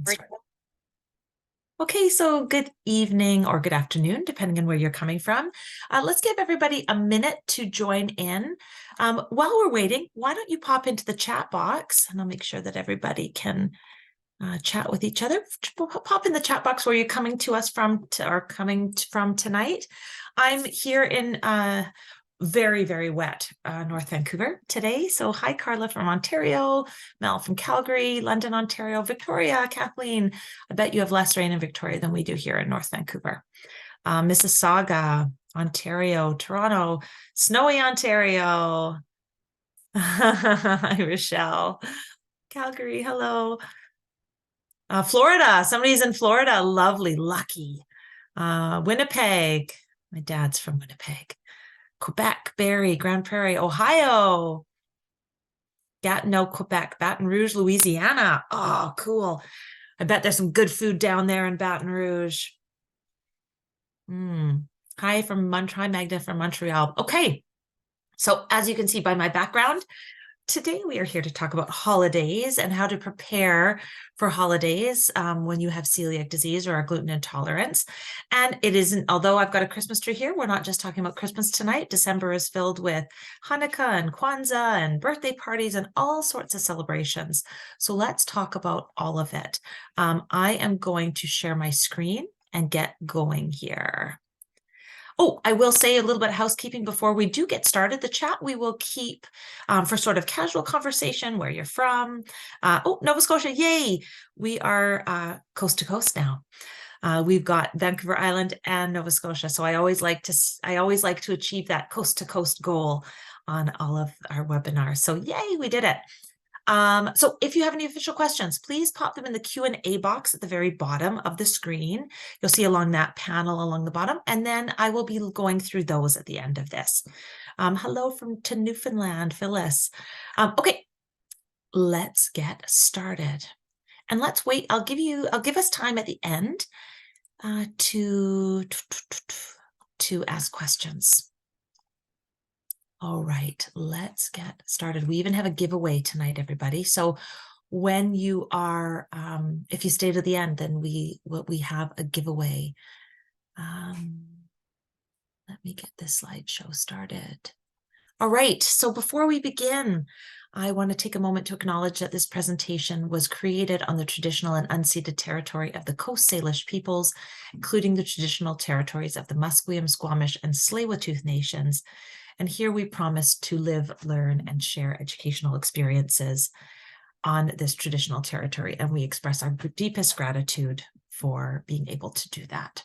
Great. Okay, so good evening or good afternoon, depending on where you're coming from. Let's give everybody a minute to join in. While we're waiting, why don't you pop into the chat box and I'll make sure that everybody can chat with each other. Pop in the chat box where you're coming to us from from tonight. I'm here in very, very wet North Vancouver today. So hi, Carla from Ontario, Mel from Calgary, London, Ontario, Victoria, Kathleen. I bet you have less rain in Victoria than we do here in North Vancouver. Mississauga, Ontario, Toronto, snowy Ontario. Hi, Rochelle. Calgary, hello. Florida, somebody's in Florida. Lovely, lucky. Winnipeg. My dad's from Winnipeg. Quebec, Barrie, Grand Prairie, Ohio. Gatineau, Quebec, Baton Rouge, Louisiana. Oh, cool. I bet there's some good food down there in Baton Rouge. Hi Magda from Montreal. Okay. So as you can see by my background, today we are here to talk about holidays and how to prepare for holidays when you have celiac disease or a gluten intolerance. And it isn't, although I've got a Christmas tree here, we're not just talking about Christmas tonight. December is filled with Hanukkah and Kwanzaa and birthday parties and all sorts of celebrations. So let's talk about all of it. I am going to share my screen and get going here. Oh, I will say a little bit of housekeeping before we do get started. The chat we will keep for sort of casual conversation, where you're from. Oh, Nova Scotia, yay! We are coast to coast now. We've got Vancouver Island and Nova Scotia, so I always like to achieve that coast to coast goal on all of our webinars. So yay, we did it. So if you have any official questions, please pop them in the Q&A box at the very bottom of the screen. You'll see along that panel along the bottom, and then I will be going through those at the end of this. Hello to Newfoundland, Phyllis. Okay, let's get started. And let's wait. I'll give us time at the end to ask questions. All right, let's get started. We even have a giveaway tonight, everybody. So when you are, if you stay to the end, then we have a giveaway. Let me get this slideshow started. All right, so before we begin, I want to take a moment to acknowledge that this presentation was created on the traditional and unceded territory of the Coast Salish peoples, including the traditional territories of the Musqueam, Squamish, and Tsleil-Waututh nations. And here we promise to live, learn, and share educational experiences on this traditional territory. And we express our deepest gratitude for being able to do that.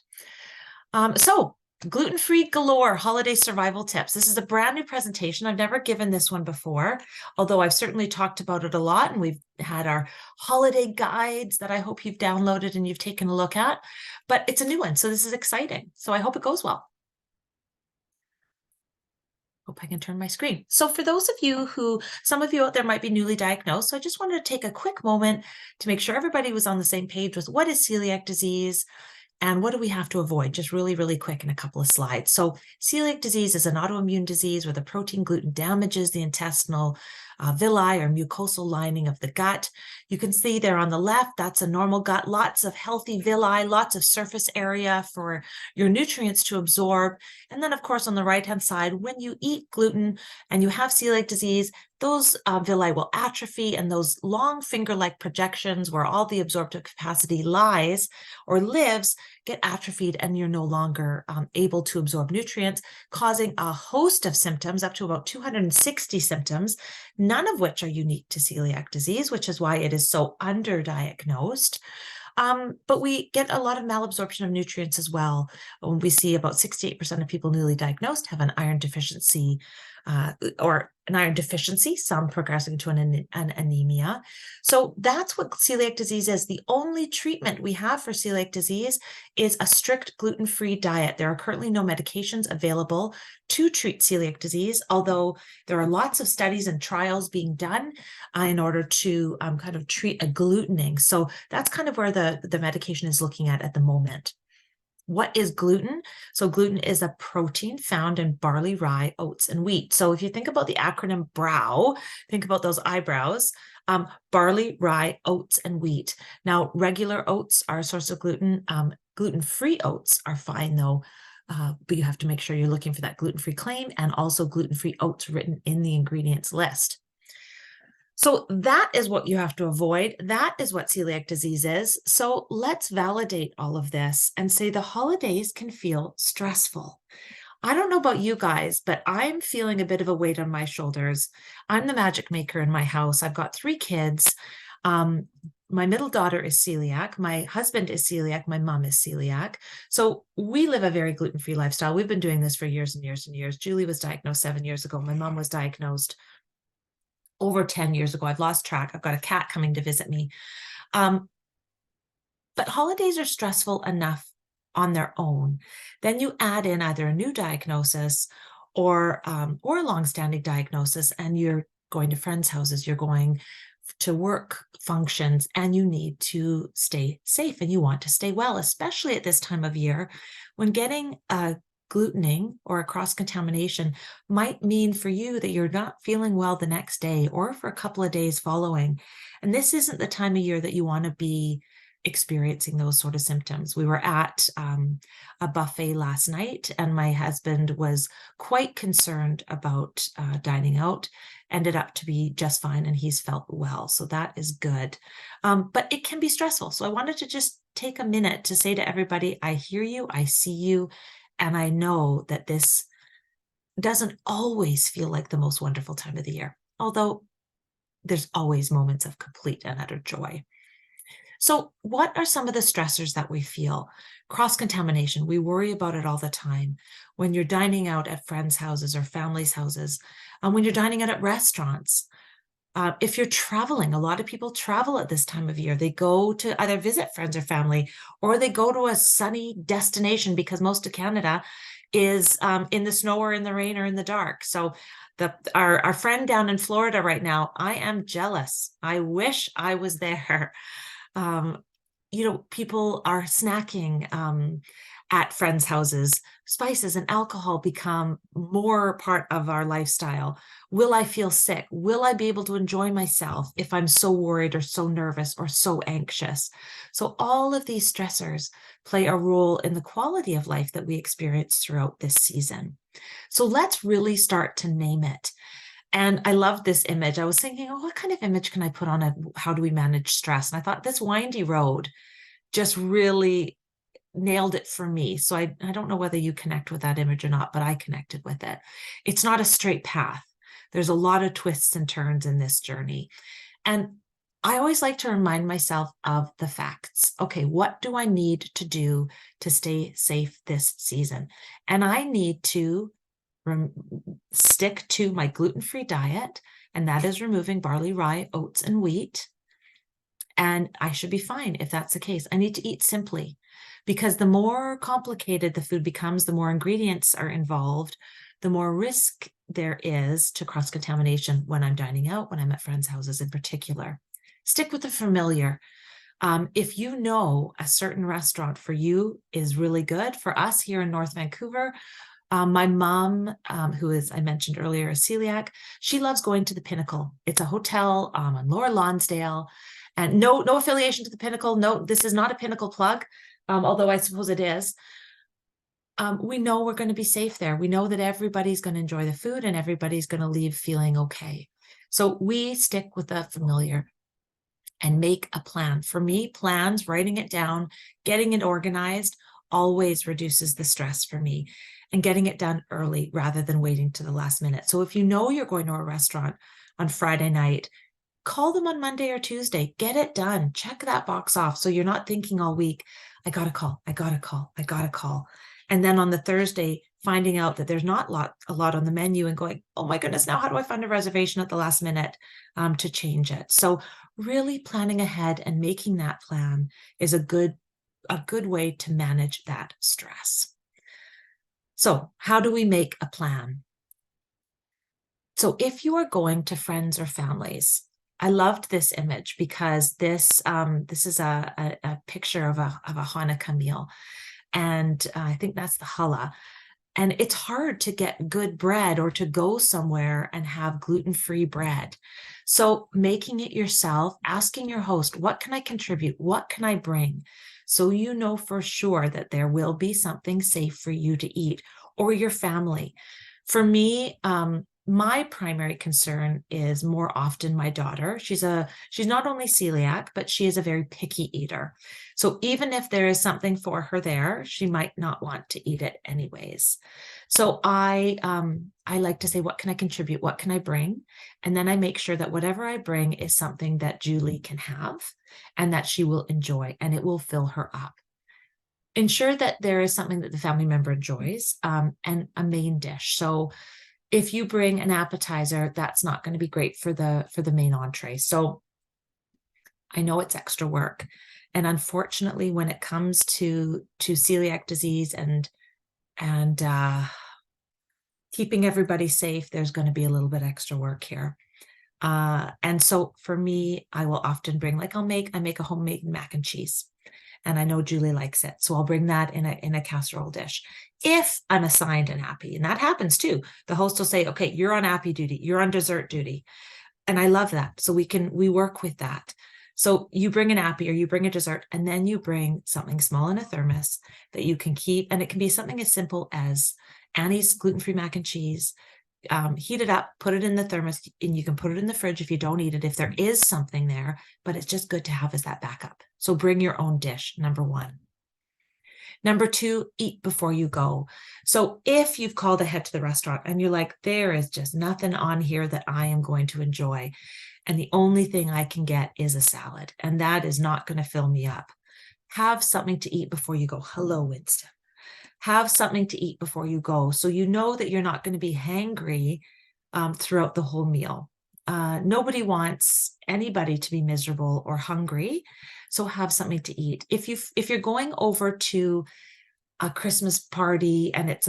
So Gluten-Free Galore Holiday Survival Tips. This is a brand new presentation. I've never given this one before, although I've certainly talked about it a lot, and we've had our holiday guides that I hope you've downloaded and you've taken a look at, but it's a new one, so this is exciting. So I hope it goes well. Hope I can turn my screen. So for those of you some of you out there might be newly diagnosed, so I just wanted to take a quick moment to make sure everybody was on the same page with what is celiac disease and what do we have to avoid, just really, really quick in a couple of slides. So celiac disease is an autoimmune disease where the protein gluten damages the intestinal villi or mucosal lining of the gut. You can see there on the left, that's a normal gut, lots of healthy villi, lots of surface area for your nutrients to absorb. And then, of course, on the right-hand side, when you eat gluten and you have celiac disease, those villi will atrophy, and those long finger-like projections where all the absorptive capacity lies or lives get atrophied, and you're no longer able to absorb nutrients, causing a host of symptoms, up to about 260 symptoms, none of which are unique to celiac disease, which is why it is so underdiagnosed. But we get a lot of malabsorption of nutrients as well. We see about 68% of people newly diagnosed have an iron deficiency, some progressing to an anemia. So that's what celiac disease is. The only treatment we have for celiac disease is a strict gluten-free diet. There are currently no medications available to treat celiac disease, although there are lots of studies and trials being done in order to kind of treat a glutening. So that's kind of where the medication is looking at the moment. What is gluten? So gluten is a protein found in barley, rye, oats, and wheat. So if you think about the acronym BROW, think about those eyebrows. Barley, rye, oats, and wheat. Now, regular oats are a source of gluten. Gluten-free oats are fine though, but you have to make sure you're looking for that gluten-free claim and also gluten-free oats written in the ingredients list. So that is what you have to avoid. That is what celiac disease is. So let's validate all of this and say the holidays can feel stressful. I don't know about you guys, but I'm feeling a bit of a weight on my shoulders. I'm the magic maker in my house. I've got 3 kids. My middle daughter is celiac. My husband is celiac. My mom is celiac. So we live a very gluten-free lifestyle. We've been doing this for years and years and years. Julie was diagnosed 7 years ago. My mom was diagnosed over 10 years ago. I've lost track. I've got a cat coming to visit me. But holidays are stressful enough on their own. Then you add in either a new diagnosis or a longstanding diagnosis, and you're going to friends' houses, you're going to work functions, and you need to stay safe and you want to stay well, especially at this time of year when getting glutening or a cross-contamination might mean for you that you're not feeling well the next day or for a couple of days following. And this isn't the time of year that you want to be experiencing those sort of symptoms. We were at a buffet last night, and my husband was quite concerned about dining out. Ended up to be just fine, and he's felt well. So that is good. But it can be stressful. So I wanted to just take a minute to say to everybody, I hear you, I see you, and I know that this doesn't always feel like the most wonderful time of the year, although there's always moments of complete and utter joy. So what are some of the stressors that we feel? Cross-contamination, we worry about it all the time. When you're dining out at friends' houses or families' houses, when you're dining out at restaurants, if you're traveling, a lot of people travel at this time of year. They go to either visit friends or family, or they go to a sunny destination because most of Canada is in the snow or in the rain or in the dark. So our friend down in Florida right now, I am jealous. I wish I was there. People are snacking at friends' houses. Spices and alcohol become more part of our lifestyle. Will I feel sick? Will I be able to enjoy myself if I'm so worried or so nervous or so anxious? So all of these stressors play a role in the quality of life that we experience throughout this season. So let's really start to name it. And I love this image. I was thinking, oh, what kind of image can I put on how do we manage stress? And I thought this windy road just really nailed it for me. So I don't know whether you connect with that image or not, but I connected with it. It's not a straight path. There's a lot of twists and turns in this journey. And I always like to remind myself of the facts. Okay, what do I need to do to stay safe this season? And I need to stick to my gluten-free diet, and that is removing barley, rye, oats, and wheat. And I should be fine if that's the case. I need to eat simply, because the more complicated the food becomes, the more ingredients are involved, the more risk there is to cross-contamination when I'm dining out, when I'm at friends' houses in particular. Stick with the familiar. If you know a certain restaurant for you is really good, for us here in North Vancouver, my mom, who is, I mentioned earlier, a celiac, she loves going to the Pinnacle. It's a hotel on Lower Lonsdale, and no affiliation to the Pinnacle. No, this is not a Pinnacle plug, although I suppose it is. We know we're going to be safe there. We know that everybody's going to enjoy the food and everybody's going to leave feeling okay. So we stick with the familiar and make a plan. For me, plans, writing it down, getting it organized always reduces the stress for me, and getting it done early rather than waiting to the last minute. So if you know you're going to a restaurant on Friday night, call them on Monday or Tuesday, get it done, check that box off. So you're not thinking all week, I got to call, I got to call, I got to call. And then on the Thursday, finding out that there's not a lot on the menu and going, oh my goodness, now how do I find a reservation at the last minute to change it? So really planning ahead and making that plan is a good way to manage that stress. So how do we make a plan? So if you are going to friends or families, I loved this image because this is a picture of a Hanukkah meal. And I think that's the challah. And it's hard to get good bread or to go somewhere and have gluten-free bread. So making it yourself, asking your host, what can I contribute? What can I bring? So you know for sure that there will be something safe for you to eat or your family. For me, my primary concern is more often my daughter. She's not only celiac, but she is a very picky eater. So even if there is something for her there, she might not want to eat it anyways. So I like to say, what can I contribute? What can I bring? And then I make sure that whatever I bring is something that Julie can have and that she will enjoy, and it will fill her up. Ensure that there is something that the family member enjoys, and a main dish. So if you bring an appetizer, that's not going to be great for the main entree. So I know it's extra work. And unfortunately, when it comes to celiac disease and keeping everybody safe, there's going to be a little bit extra work here. And so for me, I will often bring, like I make a homemade mac and cheese. And I know Julie likes it. So I'll bring that in a casserole dish. If I'm assigned an appy, and that happens too, the host will say, okay, you're on appy duty, you're on dessert duty. And I love that. So we work with that. So you bring an appy or you bring a dessert, and then you bring something small in a thermos that you can keep. And it can be something as simple as Annie's gluten-free mac and cheese. Heat it up, put it in the thermos, and you can put it in the fridge if you don't eat it, if there is something there, but it's just good to have as that backup. So bring your own dish, number one. Number two, eat before you go. So if you've called ahead to the restaurant and you're like, there is just nothing on here that I am going to enjoy, and the only thing I can get is a salad, and that is not going to fill me up. Have something to eat before you go. Hello, Winston. Have something to eat before you go, so you know that you're not going to be hangry throughout the whole meal. Nobody wants anybody to be miserable or hungry, so have something to eat. If you're going over to a Christmas party and it's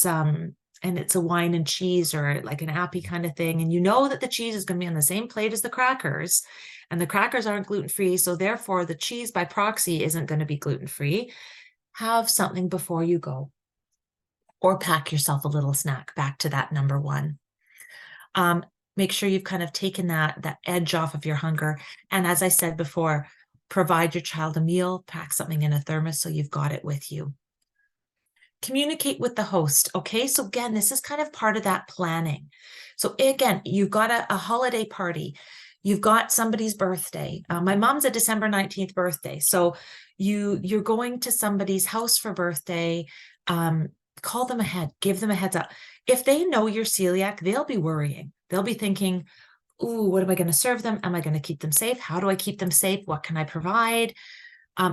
a wine and cheese or like an appy kind of thing, and you know that the cheese is going to be on the same plate as the crackers, and the crackers aren't gluten-free, so therefore the cheese by proxy isn't going to be gluten-free. Have something before you go, or pack yourself a little snack. Back to that number one. Make sure you've kind of taken that edge off of your hunger. And as I said before, provide your child a meal, pack something in a thermos so you've got it with you. Communicate with the host. Okay, so again, this is kind of part of that planning. So again, you've got a holiday party. You've got somebody's birthday. My mom's a December 19th birthday. So you're going to somebody's house for birthday. Call them ahead, give them a heads up. If they know you're celiac, they'll be worrying. They'll be thinking, ooh, what am I going to serve them? Am I going to keep them safe? How do I keep them safe? What can I provide?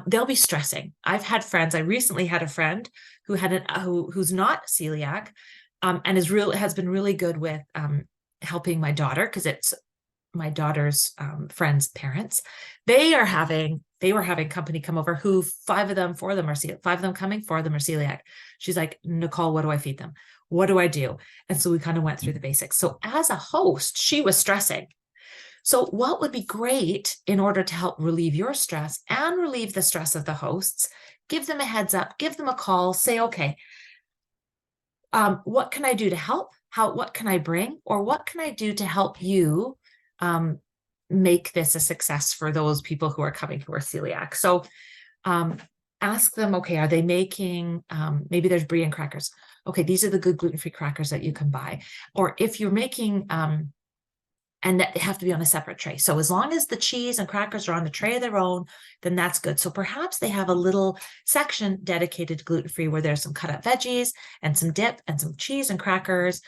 They'll be stressing. I've had friends. I recently had a friend who's not celiac, and has been really good with helping my daughter, because it's my daughter's friends' parents. They were having company come over who 4 of them are celiac. She's like, Nicole, what do I feed them? What do I do? And so we kind of went through the basics. So as a host, she was stressing. So what would be great in order to help relieve your stress and relieve the stress of the hosts, give them a heads up, give them a call, say, okay, what can I do to help? What can I bring? Or what can I do to help you make this a success for those people who are coming who are celiac? So ask them, okay, are they making, maybe there's brie and crackers. Okay, these are the good gluten-free crackers that you can buy. Or if you're making, and that they have to be on a separate tray. So as long as the cheese and crackers are on the tray of their own, then that's good. So perhaps they have a little section dedicated to gluten-free where there's some cut up veggies and some dip and some cheese and crackers,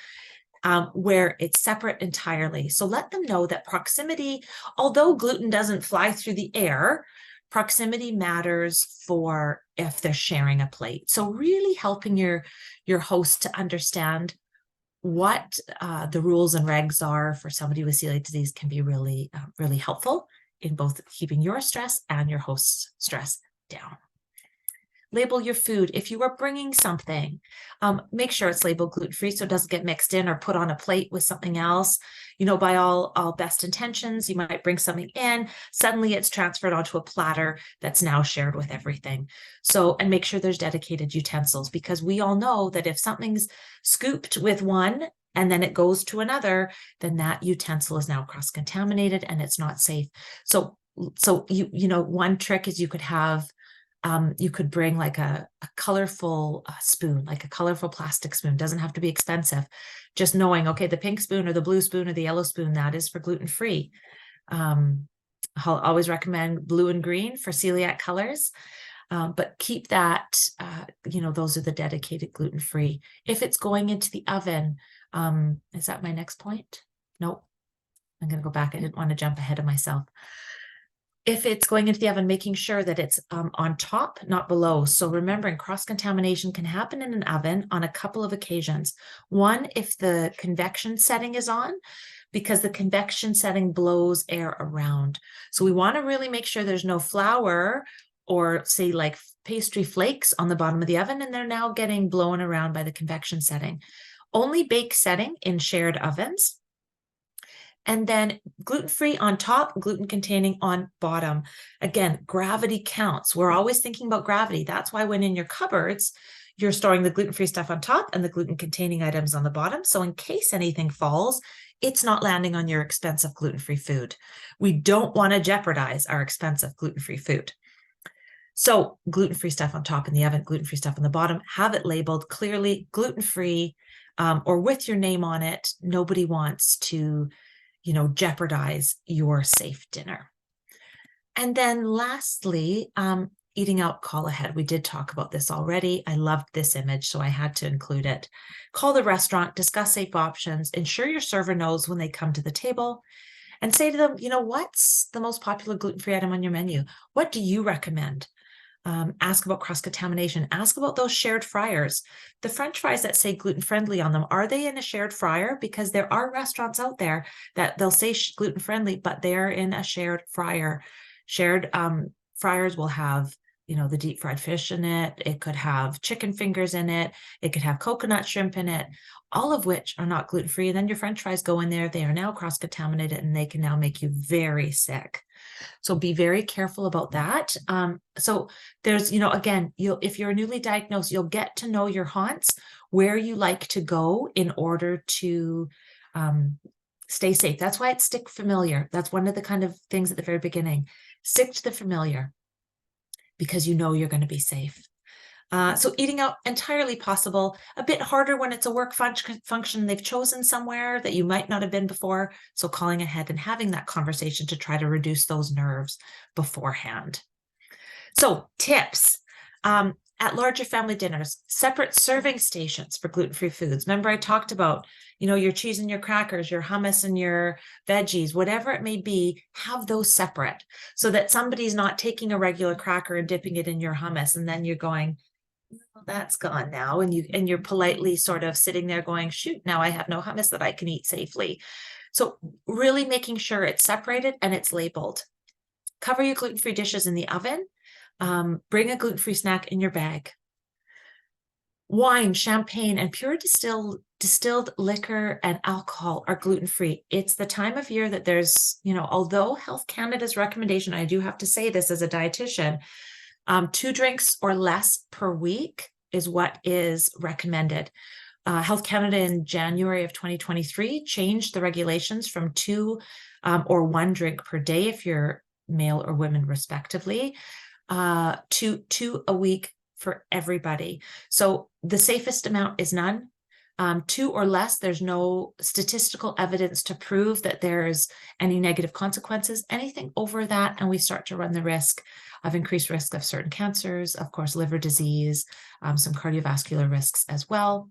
where it's separate entirely. So let them know that proximity, although gluten doesn't fly through the air, proximity matters for if they're sharing a plate. So really helping your host to understand what the rules and regs are for somebody with celiac disease can be really, really helpful in both keeping your stress and your host's stress down. Label your food. If you are bringing something, make sure it's labeled gluten-free so it doesn't get mixed in or put on a plate with something else. You know, by all best intentions, you might bring something in, suddenly it's transferred onto a platter that's now shared with everything. So, and make sure there's dedicated utensils, because we all know that if something's scooped with one and then it goes to another, then that utensil is now cross-contaminated and it's not safe. So you know, one trick is you could bring like a colorful spoon, like a colorful plastic spoon. Doesn't have to be expensive. Just knowing, okay, the pink spoon or the blue spoon or the yellow spoon, that is for gluten-free. I'll always recommend blue and green for celiac colors. But keep that, you know, those are the dedicated gluten-free. If it's going into the oven, is that my next point? Nope. I'm going to go back. I didn't want to jump ahead of myself. If it's going into the oven, making sure that it's on top, not below. So remembering cross-contamination can happen in an oven on a couple of occasions. One, if the convection setting is on, because the convection setting blows air around. So we want to really make sure there's no flour or say like pastry flakes on the bottom of the oven, and they're now getting blown around by the convection setting. Only bake setting in shared ovens. And then gluten-free on top, gluten-containing on bottom. Again, gravity counts. We're always thinking about gravity. That's why when in your cupboards, you're storing the gluten-free stuff on top and the gluten-containing items on the bottom. So in case anything falls, it's not landing on your expensive gluten-free food. We don't want to jeopardize our expensive gluten-free food. So gluten-free stuff on top in the oven, gluten-free stuff on the bottom, have it labeled clearly gluten-free or with your name on it. Nobody wants to, you know, jeopardize your safe dinner. And then lastly, eating out, call ahead. We did talk about this already. I loved this image, so I had to include it. Call the restaurant, discuss safe options, ensure your server knows when they come to the table, and say to them, you know, what's the most popular gluten-free item on your menu? What do you recommend? Ask about cross-contamination. Ask about those shared fryers. The French fries that say gluten-friendly on them, are they in a shared fryer? Because there are restaurants out there that they'll say gluten-friendly, but they're in a shared fryer. Shared fryers will have, you know, the deep fried fish in it. It could have chicken fingers in it. It could have coconut shrimp in it, all of which are not gluten-free. And then your French fries go in there. They are now cross-contaminated and they can now make you very sick. So be very careful about that. So there's, you know, again, if you're newly diagnosed, you'll get to know your haunts, where you like to go in order to stay safe. That's why it's stick familiar. That's one of the kind of things at the very beginning. Stick to the familiar because you know you're going to be safe. So eating out, entirely possible, a bit harder when it's a work function they've chosen somewhere that you might not have been before. So calling ahead and having that conversation to try to reduce those nerves beforehand. So tips. At larger family dinners, separate serving stations for gluten-free foods. Remember I talked about, you know, your cheese and your crackers, your hummus and your veggies, whatever it may be, have those separate so that somebody's not taking a regular cracker and dipping it in your hummus. And then you're going, well, that's gone now. And you're politely sort of sitting there going, shoot, now I have no hummus that I can eat safely. So really making sure it's separated and it's labeled. Cover your gluten-free dishes in the oven. Bring a gluten-free snack in your bag. Wine, champagne, and pure distilled liquor and alcohol are gluten-free. It's the time of year that there's, you know, although Health Canada's recommendation, I do have to say this as a dietitian, 2 drinks or less per week is what is recommended. Health Canada in January of 2023 changed the regulations from 2 or 1 drink per day if you're male or women respectively, to 2 a week for everybody. So the safest amount is none. 2 or less, there's no statistical evidence to prove that there's any negative consequences. Anything over that, and we start to run the risk of increased risk of certain cancers, of course, liver disease, some cardiovascular risks as well.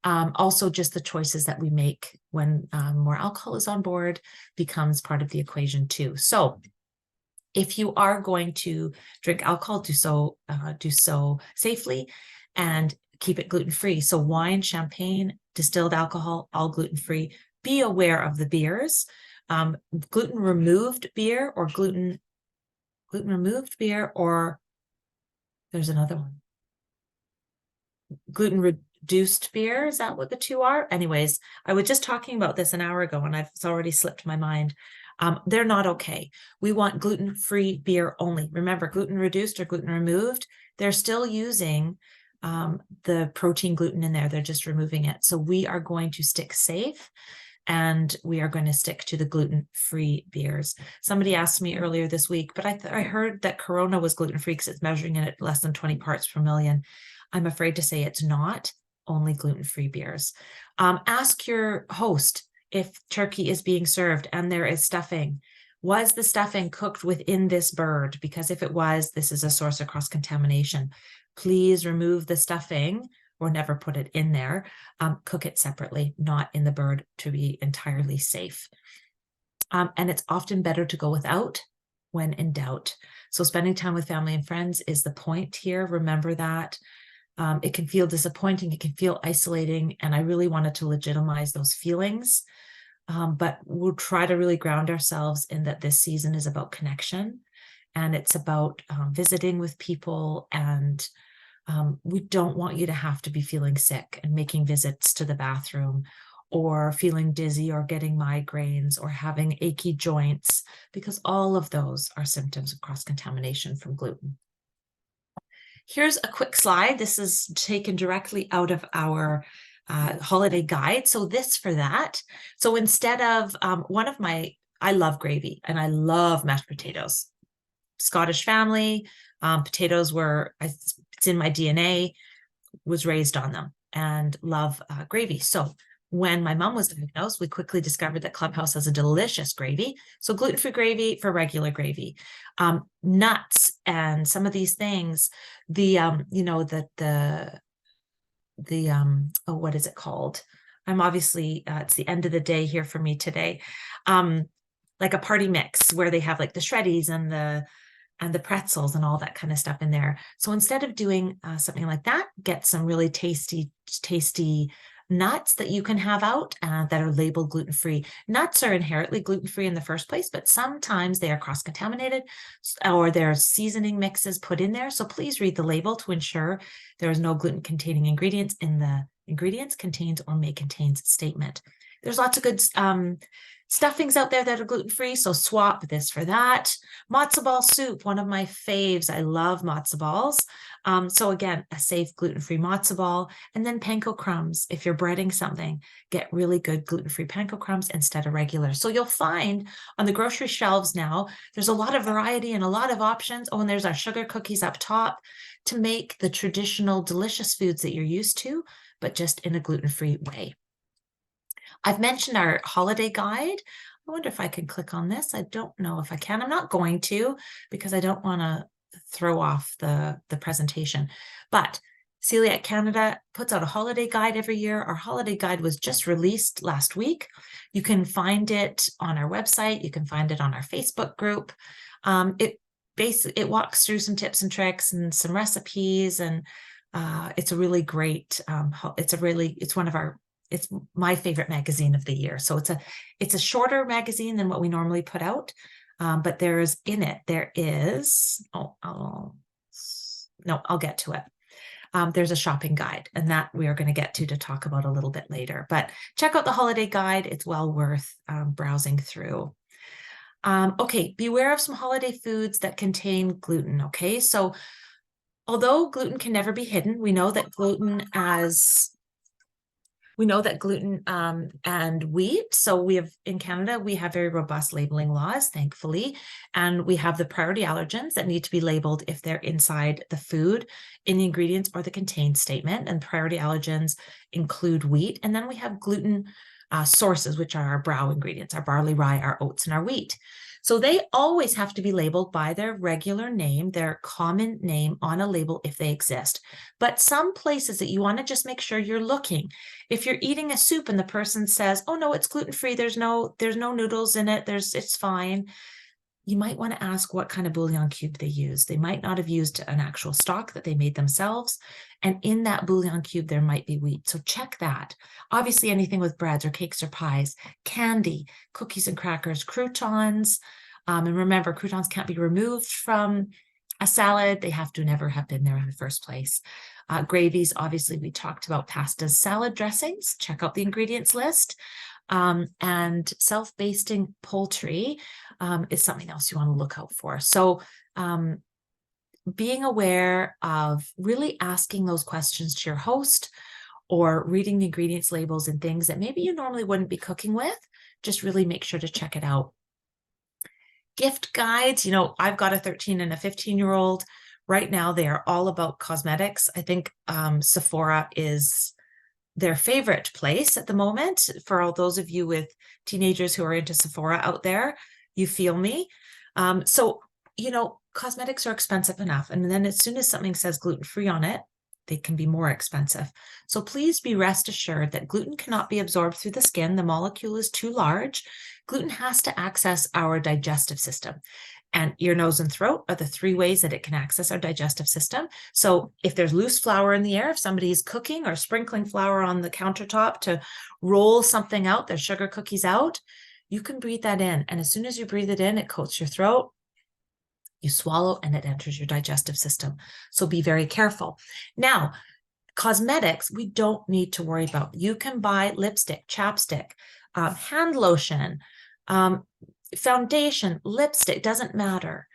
Also, just the choices that we make when more alcohol is on board becomes part of the equation too. So if you are going to drink alcohol, do so safely and keep it gluten-free. So wine, champagne, distilled alcohol, all gluten-free. Be aware of the beers. Gluten-removed beer or gluten-removed beer, or there's another one. gluten-reduced beer. Is that what the two are? Anyways, I was just talking about this an hour ago and it's already slipped my mind. They're not okay. We want gluten-free beer only. Remember, gluten-reduced or gluten-removed, they're still using the protein gluten in there. They're just removing it. So we are going to stick safe and we are going to stick to the gluten-free beers. Somebody asked me earlier this week, but I heard that Corona was gluten-free because it's measuring it at less than 20 parts per million. I'm afraid to say it's not, only gluten-free beers. Ask your host if turkey is being served and there is stuffing. Was the stuffing cooked within this bird? Because if it was, this is a source of cross-contamination. Please remove the stuffing or never put it in there. Cook it separately, not in the bird, to be entirely safe. And it's often better to go without when in doubt. So spending time with family and friends is the point here. Remember that. It can feel disappointing. It can feel isolating. And I really wanted to legitimize those feelings. But we'll try to really ground ourselves in that this season is about connection. And it's about visiting with people. And we don't want you to have to be feeling sick and making visits to the bathroom or feeling dizzy or getting migraines or having achy joints, because all of those are symptoms of cross-contamination from gluten. Here's a quick slide. This is taken directly out of our holiday guide. So this for that. So instead of I love gravy and I love mashed potatoes. Scottish family, potatoes it's in my DNA, was raised on them and love gravy. So when my mom was diagnosed, we quickly discovered that Clubhouse has a delicious gravy. So gluten-free gravy for regular gravy. Nuts and some of these things, what is it called? I'm obviously, it's the end of the day here for me today. Like a party mix where they have like the shreddies and the pretzels and all that kind of stuff in there. So instead of doing something like that, get some really tasty nuts that you can have out that are labeled gluten-free. Nuts are inherently gluten-free in the first place, but sometimes they are cross-contaminated or there's seasoning mixes put in there. So please read the label to ensure there is no gluten-containing ingredients in the ingredients contains or may contains statement. There's lots of good stuffings out there that are gluten-free, so swap this for that. Matzo ball soup, one of my faves. I love matzo balls. So again, a safe gluten-free matzo ball. And then panko crumbs. If you're breading something, get really good gluten-free panko crumbs instead of regular. So you'll find on the grocery shelves now, there's a lot of variety and a lot of options. Oh, and there's our sugar cookies up top to make the traditional delicious foods that you're used to, but just in a gluten-free way. I've mentioned our holiday guide. I wonder if I can click on this. I don't know if I can. I'm not going to because I don't want to throw off the presentation. But Celiac Canada puts out a holiday guide every year. Our holiday guide was just released last week. You can find it on our website. You can find it on our Facebook group. It walks through some tips and tricks and some recipes, and it's a really great. It's my favorite magazine of the year. So it's a shorter magazine than what we normally put out. But I'll get to it. There's a shopping guide, and that we are going to get to talk about a little bit later. But check out the holiday guide. It's well worth browsing through. Okay, beware of some holiday foods that contain gluten. Okay, so although gluten can never be hidden, we know that gluten and wheat. So in Canada, we have very robust labeling laws, thankfully. And we have the priority allergens that need to be labeled if they're inside the food, in the ingredients or the contain statement. And priority allergens include wheat. And then we have gluten sources, which are our brow ingredients, our barley, rye, our oats, and our wheat. So they always have to be labeled by their regular name, their common name on a label if they exist. But some places that you want to just make sure you're looking. If you're eating a soup and the person says, "Oh no, it's gluten-free. There's no noodles in it. It's fine." You might want to ask what kind of bouillon cube they use. They might not have used an actual stock that they made themselves. And in that bouillon cube, there might be wheat. So check that. Obviously, anything with breads or cakes or pies, candy, cookies and crackers, croutons. And remember, croutons can't be removed from A salad, they have to never have been there in the first place. Gravies, obviously, we talked about pastas. Salad dressings, check out the ingredients list. And self-basting poultry is something else you want to look out for. So being aware of really asking those questions to your host, or reading the ingredients labels and things that maybe you normally wouldn't be cooking with, just really make sure to check it out. Gift guides, you know, I've got a 13 and a 15-year-old. Right now, they are all about cosmetics. I think Sephora is their favorite place at the moment. For all those of you with teenagers who are into Sephora out there, you feel me. So, you know, cosmetics are expensive enough. And then as soon as something says gluten-free on it, they can be more expensive. So please be rest assured that gluten cannot be absorbed through the skin. The molecule is too large. Gluten has to access our digestive system. And ear, nose, and throat are the 3 ways that it can access our digestive system. So if there's loose flour in the air, if somebody's cooking or sprinkling flour on the countertop to roll something out, their sugar cookies out, you can breathe that in. And as soon as you breathe it in, it coats your throat. You swallow and it enters your digestive system. So be very careful. Now, cosmetics, we don't need to worry about. You can buy lipstick, chapstick, hand lotion, foundation, lipstick, doesn't matter.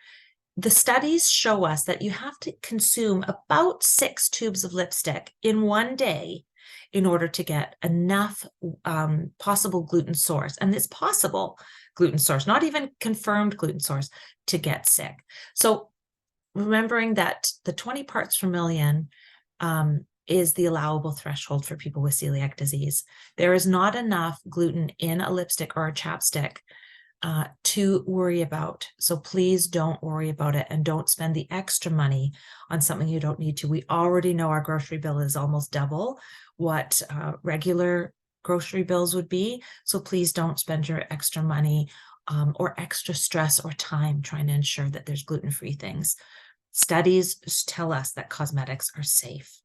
The studies show us that you have to consume about 6 tubes of lipstick in one day in order to get enough possible gluten source. And it's possible gluten source, not even confirmed gluten source, to get sick. So remembering that the 20 parts per million is the allowable threshold for people with celiac disease. There is not enough gluten in a lipstick or a chapstick to worry about. So please don't worry about it, and don't spend the extra money on something you don't need to. We already know our grocery bill is almost double what regular grocery bills would be. So please don't spend your extra money or extra stress or time trying to ensure that there's gluten-free things. Studies tell us that cosmetics are safe.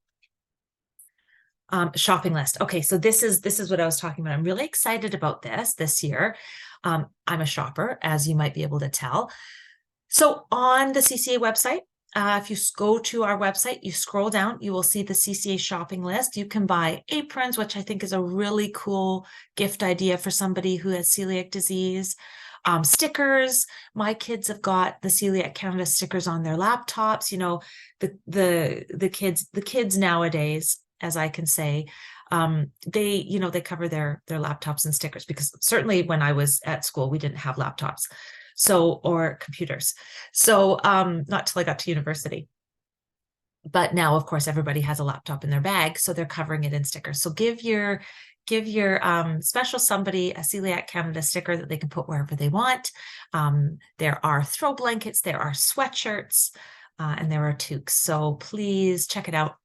Shopping list. Okay, so this is what I was talking about. I'm really excited about this year. I'm a shopper, as you might be able to tell. So on the CCA website, if you go to our website, you scroll down, you will see the CCA shopping list. You can buy aprons, which I think is a really cool gift idea for somebody who has celiac disease. Stickers. My kids have got the Celiac Canada stickers on their laptops. You know, the kids nowadays, as I can say, they cover their laptops and stickers, because certainly when I was at school, we didn't have laptops, or computers. So not till I got to university. But now, of course, everybody has a laptop in their bag, so they're covering it in stickers. So give your special somebody a Celiac Canada sticker that they can put wherever they want. There are throw blankets, there are sweatshirts, and there are toques. So please check it out.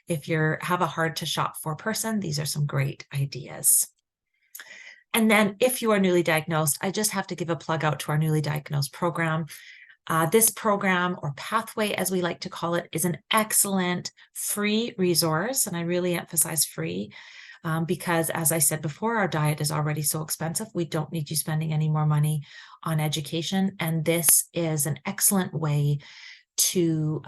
If you have a hard to shop for person, these are some great ideas. And then if you are newly diagnosed, I just have to give a plug out to our newly diagnosed program. This program, or pathway as we like to call it, is an excellent free resource. And I really emphasize free because, as I said before, our diet is already so expensive. We don't need you spending any more money on education. And this is an excellent way to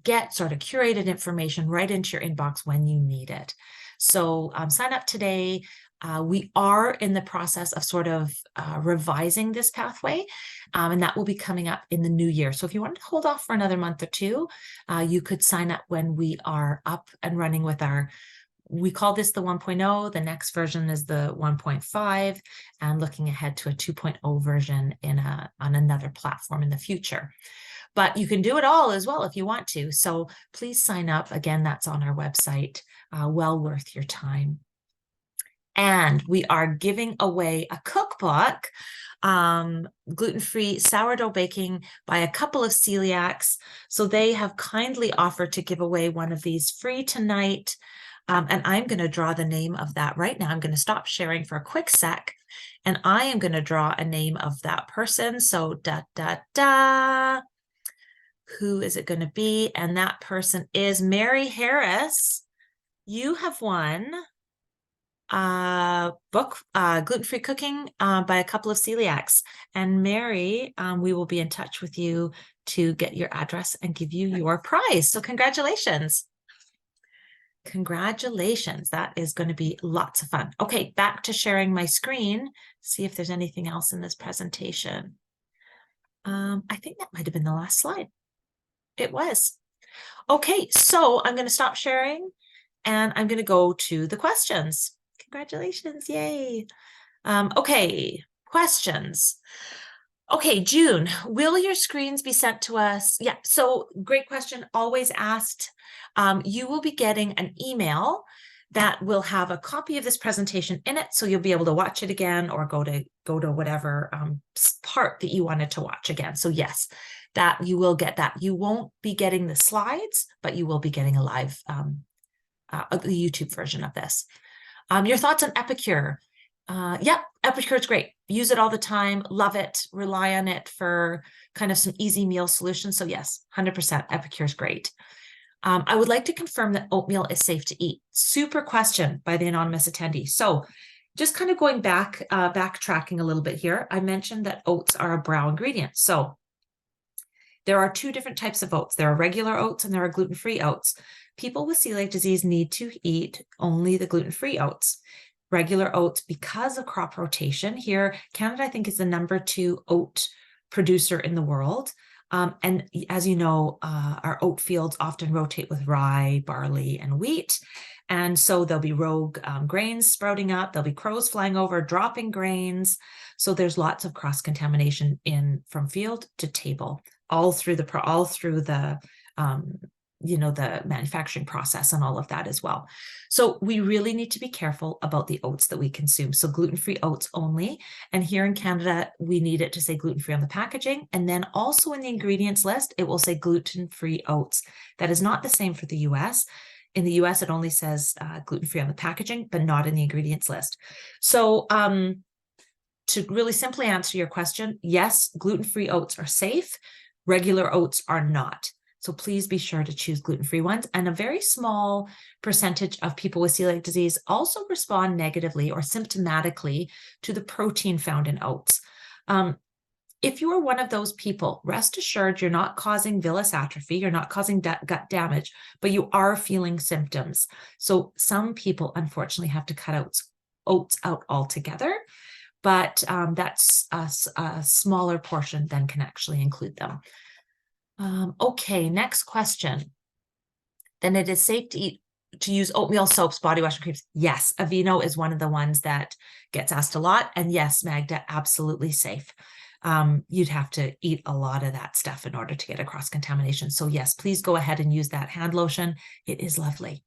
get sort of curated information right into your inbox when you need it. So sign up today. We are in the process of sort of revising this pathway, and that will be coming up in the new year. So if you wanted to hold off for another month or two, you could sign up when we are up and running with we call this the 1.0. The next version is the 1.5, and looking ahead to a 2.0 version on another platform in the future. But you can do it all as well if you want to. So please sign up. Again, that's on our website. Well worth your time. And we are giving away a cookbook, gluten-free sourdough baking, by a couple of celiacs. So they have kindly offered to give away one of these free tonight. And I'm going to draw the name of that right now. I'm going to stop sharing for a quick sec, and I am going to draw a name of that person. So who is it going to be? And that person is Mary Harris. You have won book, Gluten-Free Cooking, by a couple of celiacs. And Mary, we will be in touch with you to get your address and give you your prize. So congratulations. Congratulations. That is going to be lots of fun. Okay, back to sharing my screen. See if there's anything else in this presentation. I think that might have been the last slide. It was. Okay, so I'm going to stop sharing and I'm going to go to the questions. Congratulations. Yay. Okay, questions. Okay, June, will your screens be sent to us? Yeah, so great question, always asked. You will be getting an email that will have a copy of this presentation in it, so you'll be able to watch it again or go to whatever part that you wanted to watch again. So yes, that you will get that. You won't be getting the slides, but you will be getting a live the YouTube version of this. Your thoughts on Epicure? Yep, Epicure is great. Use it all the time. Love it. Rely on it for kind of some easy meal solutions. So yes, 100% Epicure is great. I would like to confirm that oatmeal is safe to eat. Super question by the anonymous attendee. So just kind of going back, backtracking a little bit here, I mentioned that oats are a brown ingredient. So there are two different types of oats. There are regular oats and there are gluten-free oats. People with celiac disease need to eat only the gluten-free oats. Regular oats, because of crop rotation here, Canada, I think, is the #2 oat producer in the world. And as you know, our oat fields often rotate with rye, barley, and wheat. And so there'll be rogue grains sprouting up. There'll be crows flying over, dropping grains. So there's lots of cross-contamination from field to table, all through the the manufacturing process and all of that as well. So we really need to be careful about the oats that we consume. So gluten-free oats only. And here in Canada, we need it to say gluten-free on the packaging. And then also in the ingredients list, it will say gluten-free oats. That is not the same for the US. In the US, it only says gluten-free on the packaging, but not in the ingredients list. So to really simply answer your question, yes, gluten-free oats are safe. Regular oats are not. So please be sure to choose gluten-free ones. And a very small percentage of people with celiac disease also respond negatively or symptomatically to the protein found in oats. If you are one of those people, rest assured you're not causing villus atrophy, you're not causing gut damage, but you are feeling symptoms. So some people, unfortunately, have to cut oats out altogether, but that's a smaller portion than can actually include them. Okay, next question. Then it is safe to use oatmeal soaps, body wash, and creams. Yes, Aveeno is one of the ones that gets asked a lot. And yes, Magda, absolutely safe. You'd have to eat a lot of that stuff in order to get a cross-contamination. So yes, please go ahead and use that hand lotion. It is lovely.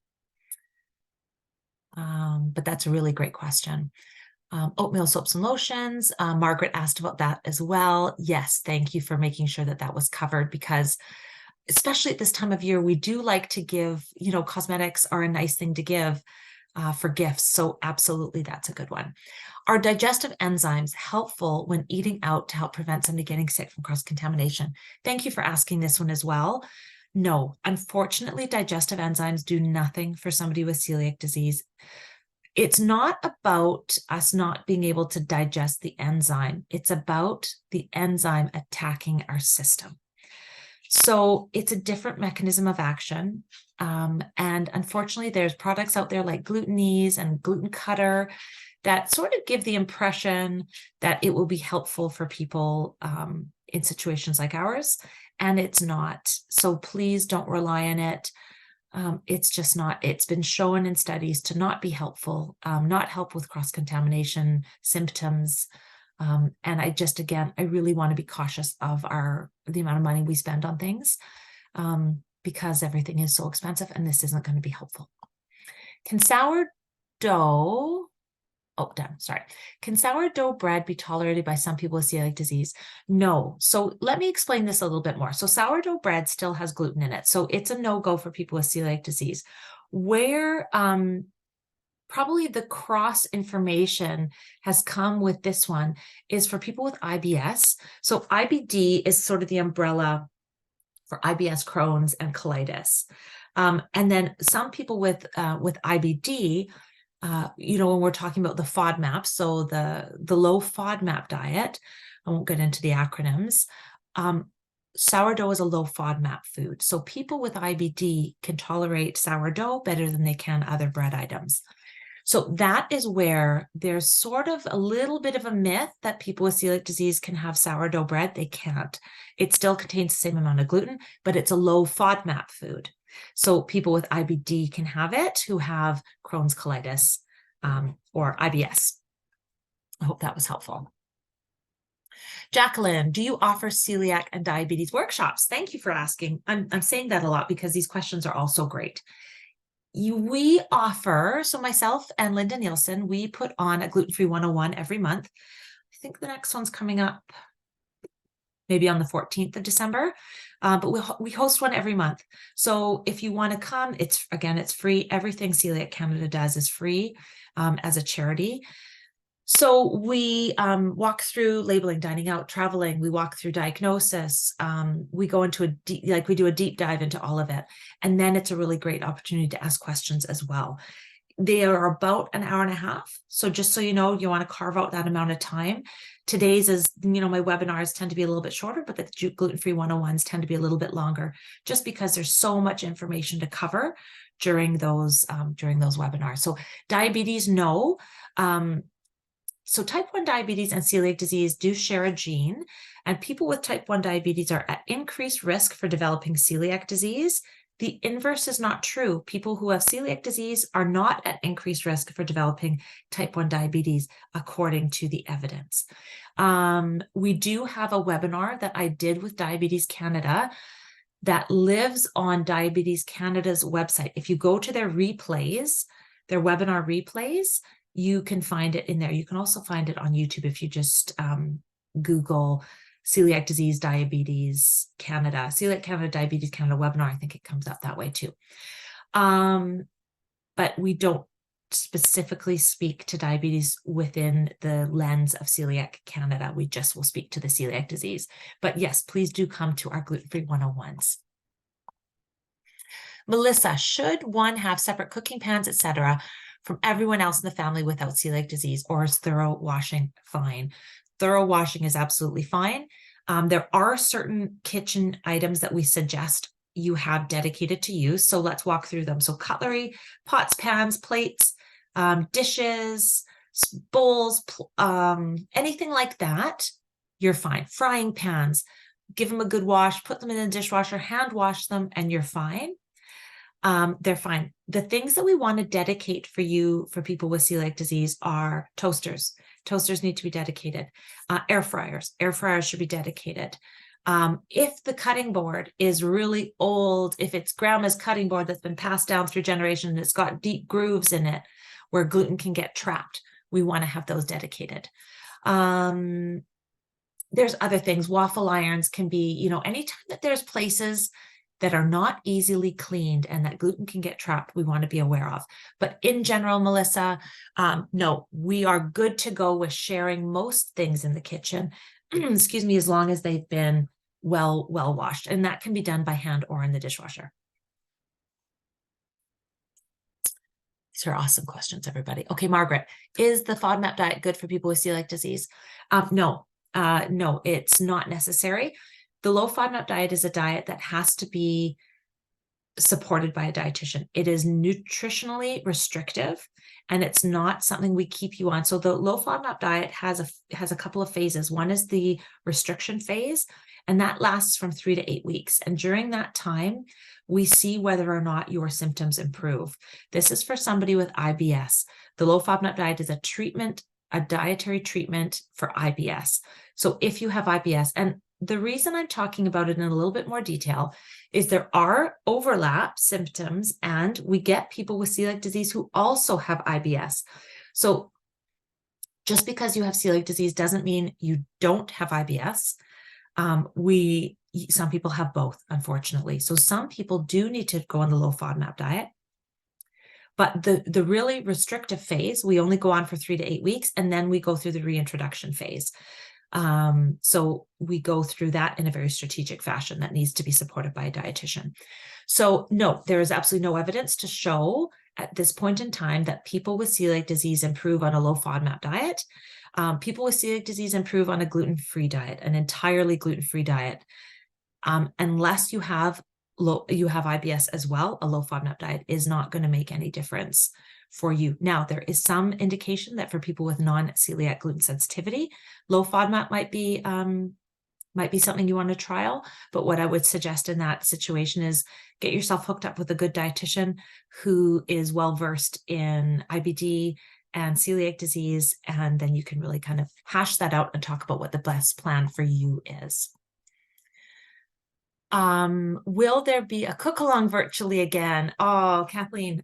But that's a really great question. Oatmeal soaps and lotions. Margaret asked about that as well. Yes, thank you for making sure that that was covered, because especially at this time of year, we do like to give, cosmetics are a nice thing to give for gifts. So absolutely, that's a good one. Are digestive enzymes helpful when eating out to help prevent somebody getting sick from cross-contamination? Thank you for asking this one as well. No, unfortunately, digestive enzymes do nothing for somebody with celiac disease. It's not about us not being able to digest the enzyme. It's about the enzyme attacking our system. So it's a different mechanism of action. And unfortunately, there's products out there like Gluten-Ease and Gluten Cutter that sort of give the impression that it will be helpful for people in situations like ours. And it's not. So please don't rely on it. It's just not. It's been shown in studies to not be helpful, not help with cross-contamination symptoms. And I really want to be cautious of the amount of money we spend on things because everything is so expensive and this isn't going to be helpful. Can sourdough bread be tolerated by some people with celiac disease? No. So let me explain this a little bit more. So sourdough bread still has gluten in it. So it's a no-go for people with celiac disease. Where probably the cross information has come with this one is for people with IBS. So IBD is sort of the umbrella for IBS, Crohn's, and colitis. And then some people with IBD, when we're talking about the FODMAP, so the low FODMAP diet, I won't get into the acronyms. Sourdough is a low FODMAP food. So people with IBD can tolerate sourdough better than they can other bread items. So that is where there's sort of a little bit of a myth that people with celiac disease can have sourdough bread. They can't. It still contains the same amount of gluten, but it's a low FODMAP food. So people with IBD can have it who have Crohn's colitis or IBS. I hope that was helpful. Jacqueline, do you offer celiac and diabetes workshops? Thank you for asking. I'm saying that a lot because these questions are all so great. We offer, so myself and Linda Nielsen, we put on a Gluten-Free 101 every month. I think the next one's coming up maybe on the 14th of December, but we host one every month. So if you want to come, it's free. Everything Celiac Canada does is free as a charity. So we walk through labeling, dining out, traveling. We walk through diagnosis. We go into we do a deep dive into all of it. And then it's a really great opportunity to ask questions as well. They are about an hour and a half. So just so you know, you want to carve out that amount of time. Today's is, my webinars tend to be a little bit shorter, but the Gluten-Free 101s tend to be a little bit longer just because there's so much information to cover during those webinars. So diabetes, no. So type 1 diabetes and celiac disease do share a gene, and people with type 1 diabetes are at increased risk for developing celiac disease. The inverse is not true. People who have celiac disease are not at increased risk for developing type 1 diabetes, according to the evidence. We do have a webinar that I did with Diabetes Canada that lives on Diabetes Canada's website. If you go to their replays, their webinar replays, you can find it in there. You can also find it on YouTube if you just Google Celiac Disease Diabetes Canada, Celiac Canada Diabetes Canada webinar. I think it comes up that way too. But we don't specifically speak to diabetes within the lens of Celiac Canada. We just will speak to the celiac disease. But yes, please do come to our Gluten-Free 101s. Melissa, should one have separate cooking pans, etc., from everyone else in the family without celiac disease, or is thorough washing fine? Thorough washing is absolutely fine. There are certain kitchen items that we suggest you have dedicated to use. So let's walk through them. So cutlery, pots, pans, plates, dishes, bowls, anything like that, you're fine. Frying pans, give them a good wash, put them in the dishwasher, hand wash them, and you're fine. They're fine. The things that we want to dedicate for people with celiac disease are toasters. Toasters need to be dedicated. Air fryers should be dedicated. If the cutting board is really old, if it's grandma's cutting board that's been passed down through generations and it's got deep grooves in it where gluten can get trapped, we want to have those dedicated. There's other things. Waffle irons can be, anytime that there's places that are not easily cleaned and that gluten can get trapped, we want to be aware of. But in general, Melissa, no, we are good to go with sharing most things in the kitchen, excuse me, as long as they've been well washed. And that can be done by hand or in the dishwasher. These are awesome questions, everybody. Okay, Margaret, is the FODMAP diet good for people with celiac disease? No, it's not necessary. The low FODMAP diet is a diet that has to be supported by a dietitian. It is nutritionally restrictive, and it's not something we keep you on. So the low FODMAP diet has a couple of phases. One is the restriction phase, and that lasts from 3 to 8 weeks. And during that time, we see whether or not your symptoms improve. This is for somebody with IBS. The low FODMAP diet is a dietary treatment for IBS. So if you have IBS, and the reason I'm talking about it in a little bit more detail is there are overlap symptoms, and we get people with celiac disease who also have IBS. So just because you have celiac disease doesn't mean you don't have IBS. Some people have both, unfortunately. So some people do need to go on the low FODMAP diet. But the really restrictive phase, we only go on for 3 to 8 weeks, and then we go through the reintroduction phase. So we go through that in a very strategic fashion that needs to be supported by a dietitian. So no, there is absolutely no evidence to show at this point in time that people with celiac disease improve on a low FODMAP diet. People with celiac disease improve on a gluten-free diet, an entirely gluten-free diet. Unless you have IBS as well, a low FODMAP diet is not going to make any difference for you. Now, there is some indication that for people with non-celiac gluten sensitivity, low FODMAP might be something you want to trial. But what I would suggest in that situation is get yourself hooked up with a good dietitian who is well-versed in IBD and celiac disease, and then you can really kind of hash that out and talk about what the best plan for you is. Will there be a cook-along virtually again? Oh, Kathleen,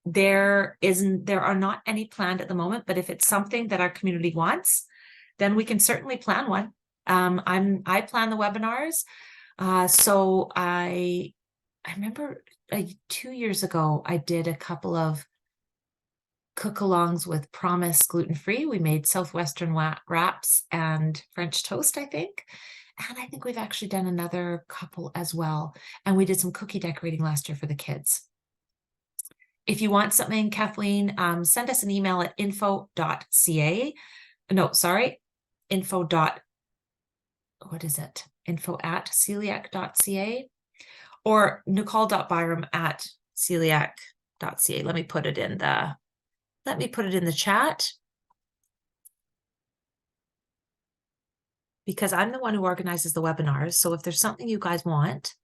there are not any planned at the moment, but if it's something that our community wants, then we can certainly plan one. I plan the webinars. So I remember 2 years ago, I did a couple of cook-alongs with Promise Gluten-Free. We made Southwestern wraps and French toast, I think. And I think we've actually done another couple as well. And we did some cookie decorating last year for the kids. If you want something, Kathleen, send us an email at info.ca. No, sorry, info@celiac.ca or nicole.byram@celiac.ca. Let me put it in the chat, because I'm the one who organizes the webinars. So if there's something you guys want,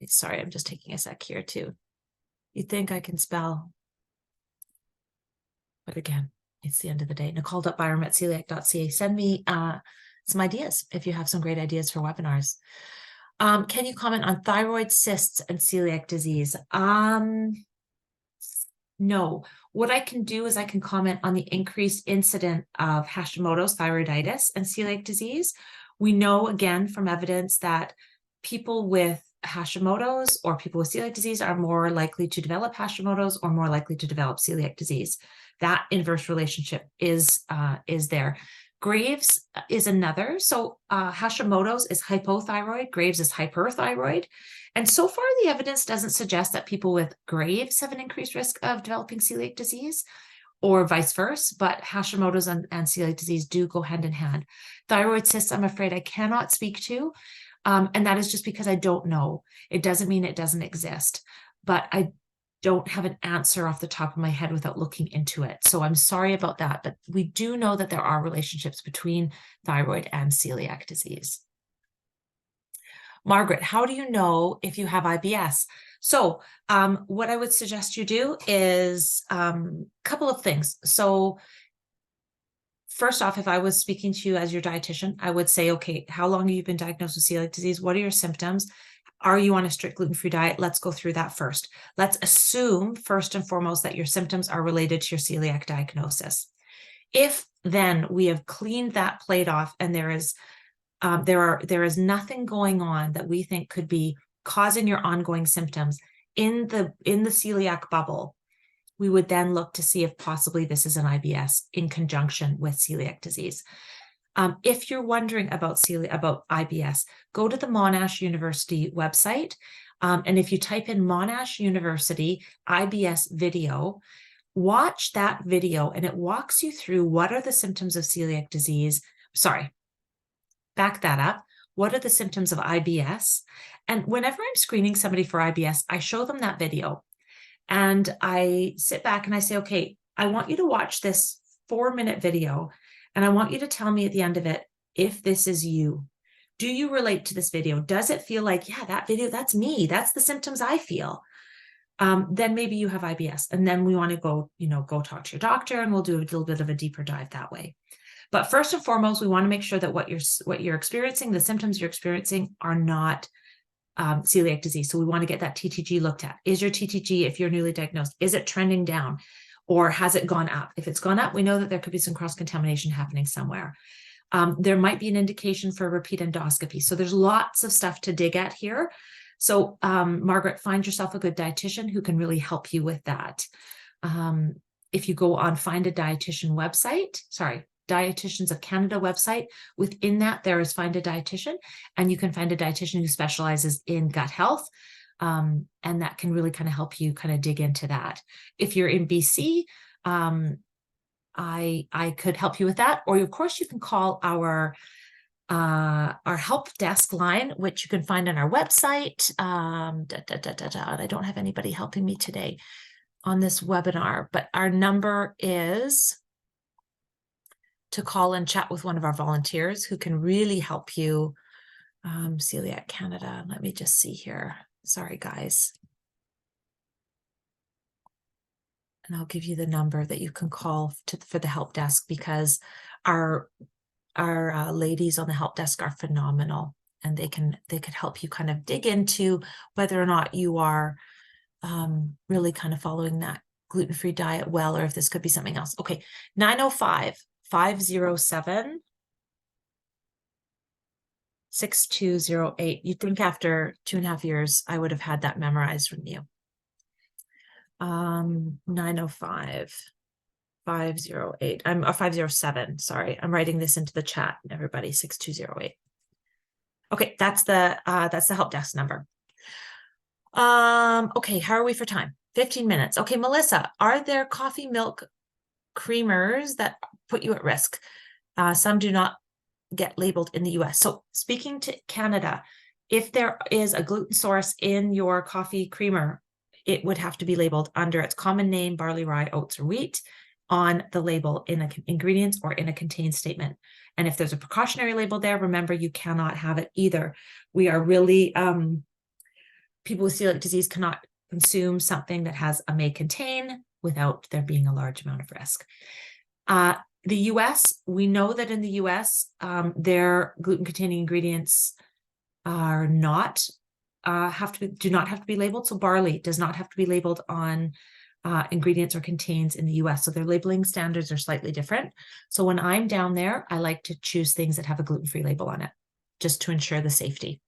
sorry, I'm just taking a sec here too. You think I can spell, but again, it's the end of the day. nicole.byram@celiac.ca. Send me some ideas if you have some great ideas for webinars. Can you comment on thyroid cysts and celiac disease? No. What I can do is I can comment on the increased incidence of Hashimoto's thyroiditis and celiac disease. We know, again, from evidence that people with Hashimoto's or people with celiac disease are more likely to develop Hashimoto's or more likely to develop celiac disease. That inverse relationship is there. Graves is another. So Hashimoto's is hypothyroid, Graves is hyperthyroid. And so far, the evidence doesn't suggest that people with Graves have an increased risk of developing celiac disease or vice versa, but Hashimoto's and celiac disease do go hand in hand. Thyroid cysts, I'm afraid I cannot speak to, and that is just because I don't know. It doesn't mean it doesn't exist, but I don't have an answer off the top of my head without looking into it. So I'm sorry about that, but we do know that there are relationships between thyroid and celiac disease. Margaret, how do you know if you have IBS? So what I would suggest you do is a couple of things. So first off, if I was speaking to you as your dietitian, I would say, okay, how long have you been diagnosed with celiac disease? What are your symptoms? Are you on a strict gluten-free diet? Let's go through that first. Let's assume first and foremost that your symptoms are related to your celiac diagnosis. If then we have cleaned that plate off and there is nothing going on that we think could be causing your ongoing symptoms in the celiac bubble, we would then look to see if possibly this is an IBS in conjunction with celiac disease. If you're wondering about IBS, go to the Monash University website. And if you type in Monash University IBS video, watch that video and it walks you through what are the symptoms of celiac disease. Sorry, back that up. What are the symptoms of IBS? And whenever I'm screening somebody for IBS, I show them that video. And I sit back and I say, okay, I want you to watch this 4-minute video. And I want you to tell me at the end of it, if this is you. Do you relate to this video? Does it feel like, yeah, that video, that's me. That's the symptoms I feel. Then maybe you have IBS. And then we want to go talk to your doctor and we'll do a little bit of a deeper dive that way. But first and foremost, we want to make sure that what you're experiencing, the symptoms you're experiencing are not celiac disease. So we want to get that TTG looked at. Is your TTG, if you're newly diagnosed, is it trending down or has it gone up? If it's gone up, we know that there could be some cross-contamination happening somewhere. There might be an indication for repeat endoscopy. So there's lots of stuff to dig at here. So Margaret, find yourself a good dietitian who can really help you with that. If you go on Find a Dietitian website, Dietitians of Canada website, within that there is Find a Dietitian, and you can find a dietitian who specializes in gut health. And that can really kind of help you kind of dig into that. If you're in BC, I could help you with that. Or of course you can call our help desk line, which you can find on our website. I don't have anybody helping me today on this webinar, but our number is to call and chat with one of our volunteers who can really help you. Celiac Canada. Let me just see here. Sorry, guys. And I'll give you the number that you can call for the help desk, because our ladies on the help desk are phenomenal, and they could help you kind of dig into whether or not you are really kind of following that gluten-free diet well, or if this could be something else. Okay, 905-507 6208. You'd think after 2.5 years, I would have had that memorized from you. 905-508. I'm 507. Sorry, I'm writing this into the chat. Everybody, 6208. Okay, that's the help desk number. Okay, how are we for time? 15 minutes. Okay, Melissa, are there coffee milk creamers that put you at risk? Some do not get labeled in the US. So speaking to Canada, if there is a gluten source in your coffee creamer, it would have to be labeled under its common name, barley, rye, oats, or wheat, on the label in an ingredients or in a contain statement. And if there's a precautionary label there, remember, you cannot have it either. We are really, people with celiac disease cannot consume something that has a may contain without there being a large amount of risk. The US, we know that in the US, their gluten-containing ingredients are not do not have to be labeled. So barley does not have to be labeled on ingredients or contains in the US. So their labeling standards are slightly different. So when I'm down there, I like to choose things that have a gluten-free label on it, just to ensure the safety.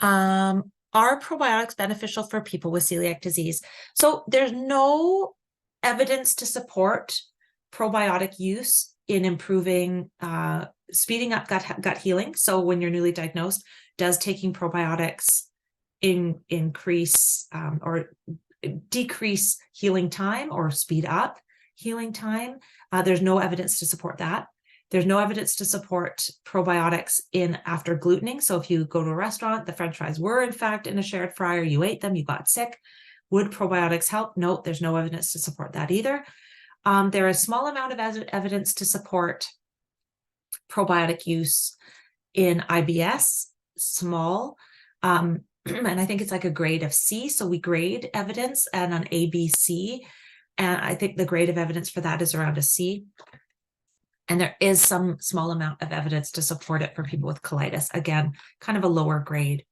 Are probiotics beneficial for people with celiac disease? So there's no evidence to support probiotic use in improving, speeding up gut healing. So when you're newly diagnosed, does taking probiotics increase or decrease healing time or speed up healing time? There's no evidence to support that. There's no evidence to support probiotics in after glutening. So if you go to a restaurant, the French fries were in fact in a shared fryer, you ate them, you got sick. Would probiotics help? No, there's no evidence to support that either. There is a small amount of evidence to support probiotic use in IBS, small, and I think it's like a grade of C. So we grade evidence and an ABC, and I think the grade of evidence for that is around a C. And there is some small amount of evidence to support it for people with colitis. Again, kind of a lower grade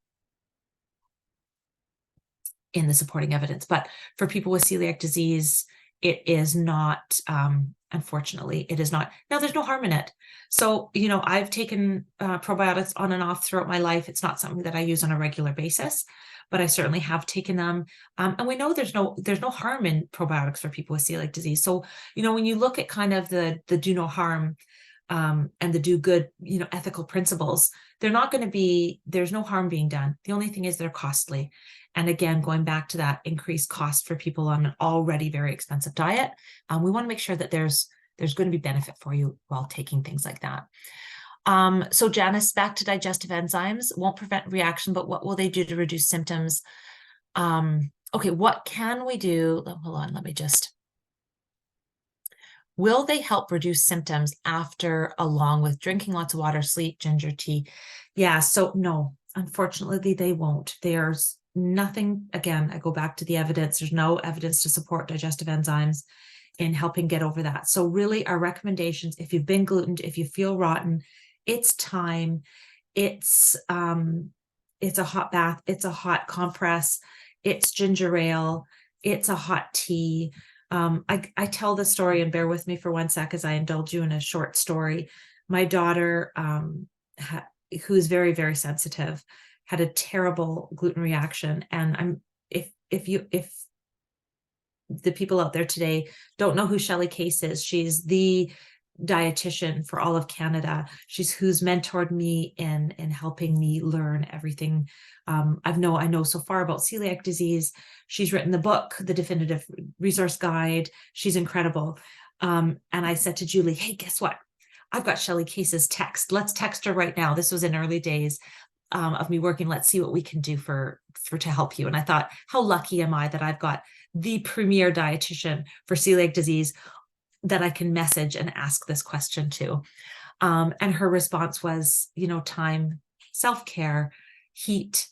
in the supporting evidence. But for people with celiac disease, it is not, unfortunately, it is not. Now, there's no harm in it. So, you know, I've taken probiotics on and off throughout my life. It's not something that I use on a regular basis, but I certainly have taken them. And we know there's no harm in probiotics for people with celiac disease. So, you know, when you look at kind of the do no harm and the do good, you know, ethical principles, they're not going to be, there's no harm being done. The only thing is they're costly. And again, going back to that increased cost for people on an already very expensive diet, we want to make sure that there's going to be benefit for you while taking things like that. So Janice, back to digestive enzymes, won't prevent reaction, but what will they do to reduce symptoms? Okay, what can we do? Hold on, let me just. Will they help reduce symptoms after, along with drinking lots of water, sleep, ginger tea? Yeah, so no, unfortunately, they won't. There's nothing, again, I go back to the evidence. There's no evidence to support digestive enzymes in helping get over that. So really our recommendations, if you've been glutened, if you feel rotten, it's time. It's a hot bath, it's a hot compress, it's ginger ale, it's a hot tea. I tell the story, and bear with me for 1 sec as I indulge you in a short story. My daughter, who's very, very sensitive, had a terrible gluten reaction. And if the people out there today don't know who Shelley Case is, she's the dietitian for all of Canada. She's who's mentored me in helping me learn everything I know so far about celiac disease. She's written the book, the definitive resource guide. She's incredible. And I said to Julie, hey, guess what? I've got Shelly Case's text. Let's text her right now. This was in early days of me working. Let's see what we can do to help you. And I thought, how lucky am I that I've got the premier dietitian for celiac disease that I can message and ask this question to. And her response was, time, self-care, heat,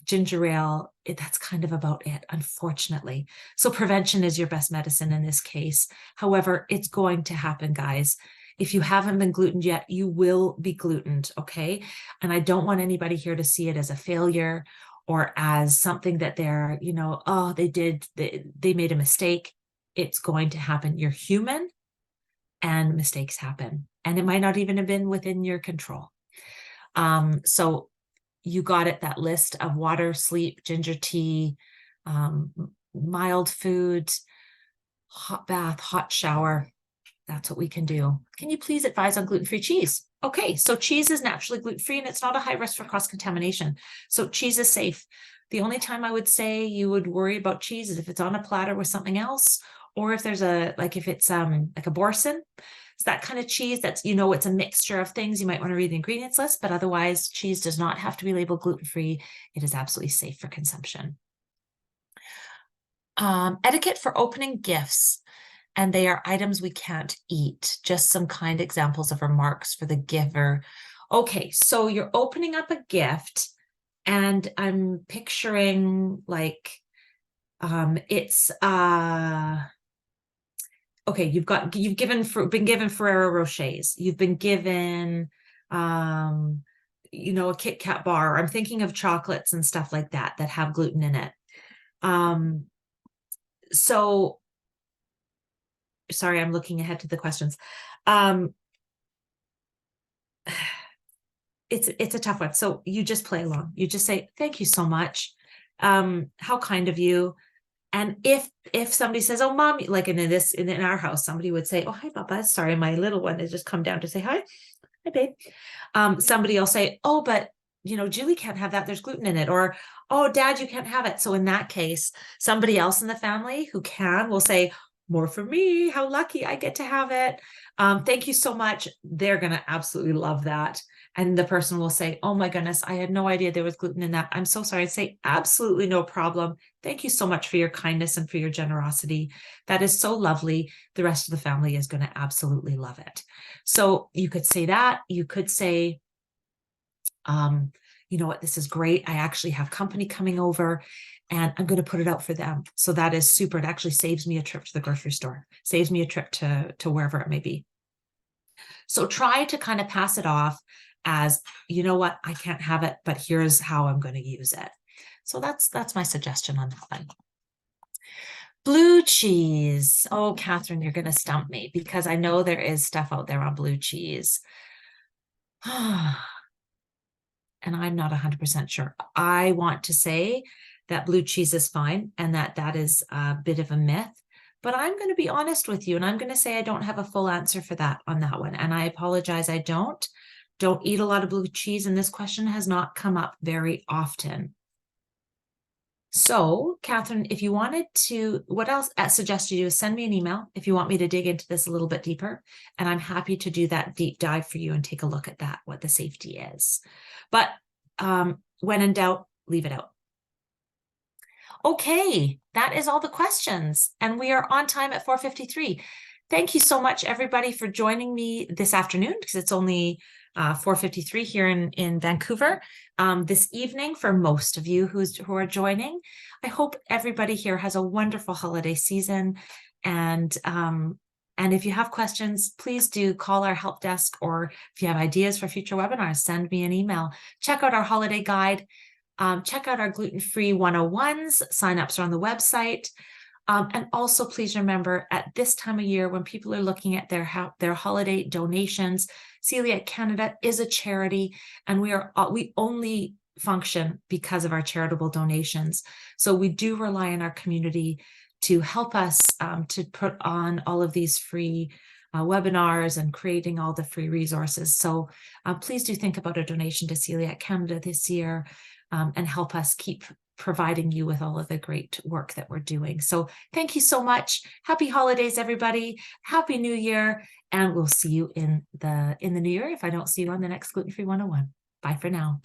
ginger ale. That's kind of about it, unfortunately. So prevention is your best medicine in this case. However, it's going to happen, guys. If you haven't been glutened yet, you will be glutened, okay? And I don't want anybody here to see it as a failure or as something that they're, oh, they made a mistake. It's going to happen. You're human and mistakes happen. And it might not even have been within your control. So you got it, that list of water, sleep, ginger tea, mild food, hot bath, hot shower. That's what we can do. Can you please advise on gluten-free cheese? Okay, so cheese is naturally gluten-free and it's not a high risk for cross-contamination. So cheese is safe. The only time I would say you would worry about cheese is if it's on a platter with something else, or if there's if it's like a boursin. It's that kind of cheese that's, it's a mixture of things. You might want to read the ingredients list, but otherwise cheese does not have to be labeled gluten-free. It is absolutely safe for consumption. Etiquette for opening gifts. And they are items we can't eat. Just some kind examples of remarks for the giver. Okay, so you're opening up a gift and I'm picturing it's okay, been given Ferrero Rochers. You've been given a Kit Kat bar. I'm thinking of chocolates and stuff like that have gluten in it. So sorry, I'm looking ahead to the questions. It's a tough one. So you just play along. You just say, thank you so much. How kind of you. And if somebody says, oh, mom, like in our house, somebody would say, oh, hi, Papa. Sorry, my little one has just come down to say hi. Hi, babe. Somebody will say, oh, but Julie can't have that. There's gluten in it. Or, oh, Dad, you can't have it. So in that case, somebody else in the family who can will say, more for me. How lucky I get to have it. Thank you so much. They're going to absolutely love that. And the person will say, oh my goodness, I had no idea there was gluten in that. I'm so sorry. I'd say absolutely no problem. Thank you so much for your kindness and for your generosity. That is so lovely. The rest of the family is going to absolutely love it. So you could say that. You could say, you know what, this is great. I actually have company coming over and I'm going to put it out for them. So that is super. It actually saves me a trip to the grocery store, saves me a trip to wherever it may be. So try to kind of pass it off as, you know what, I can't have it, but here's how I'm going to use it. So that's my suggestion on that one. Blue cheese. Oh, Catherine, you're going to stump me because I know there is stuff out there on blue cheese. And I'm not 100% sure. I want to say that blue cheese is fine and that is a bit of a myth. But I'm going to be honest with you and I'm going to say I don't have a full answer for that on that one. And I apologize, I don't eat a lot of blue cheese and this question has not come up very often. So, Catherine, if you wanted to, what else I suggest you do is send me an email if you want me to dig into this a little bit deeper. And I'm happy to do that deep dive for you and take a look at that, what the safety is. But when in doubt, leave it out. Okay, that is all the questions. And we are on time at 4:53. Thank you so much, everybody, for joining me this afternoon, because it's only 4:53 here in Vancouver. This evening, for most of you who are joining, I hope everybody here has a wonderful holiday season. And if you have questions, please do call our help desk, or if you have ideas for future webinars, send me an email. Check out our holiday guide. Check out our gluten-free 101s. Sign-ups are on the website. And also, please remember, at this time of year, when people are looking at their holiday donations, Celiac Canada is a charity, and we only function because of our charitable donations. So we do rely on our community to help us to put on all of these free webinars and creating all the free resources. So please do think about a donation to Celiac Canada this year, and help us keep providing you with all of the great work that we're doing. So thank you so much. Happy holidays, everybody. Happy New Year. And we'll see you in the new year if I don't see you on the next Gluten-Free 101. Bye for now.